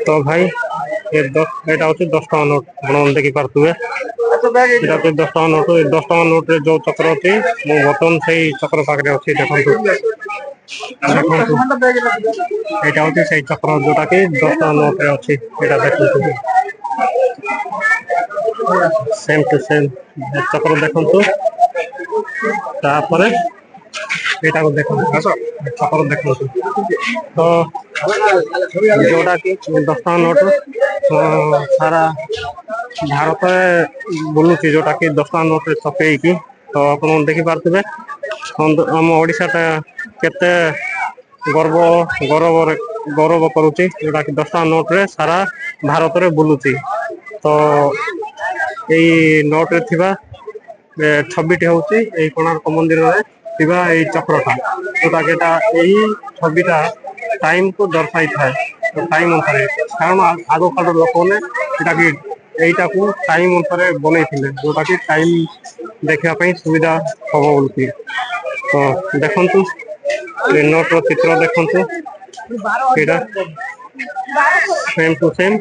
तो भाई ये एटा हूँ 10 टଙ୍କା नोट आप देखी पारे এটা 10 टଙ୍କା नोट 10 टଙ୍କା नोट रे जो चक्र अच्छी मु बर्तमान से चक्र पाखे अच्छी देखो এটা হচ্ছে সেই চক্র যেটা কি 10 टଙ୍କା नोट रे अच्छी এটা দেখুন सेम टू सेम चक्र देखु तापर এটা দেখুন চক্র দেখুন तो जोटा कि 10 टଙ୍କା नोट सारा भारत बुलूची जोटा कि 10 टଙ୍କା नोट छपेकी तो आप देखी पारे आम ओडिशाटा केते गर्व गौरव गौरव करुच्ची जोटा कि 10 टଙ୍କା नोट रे सारा भारत रे बुलूची तो यही नोट रे थिबा छविटी हूँ कोणार्क मंदिर रे थिबा एई चक्रटा जोटा कि यही छविटा टाइम को दर्शाई थाए तो टाइम अनुसार कारण आग काल लोक मैंने यहीटा को टाइम अनुसार बनई जोटा कि टाइम देखापी सुविधा हम बोलती तो देखु नोट चित्र देखु सेम टू सेम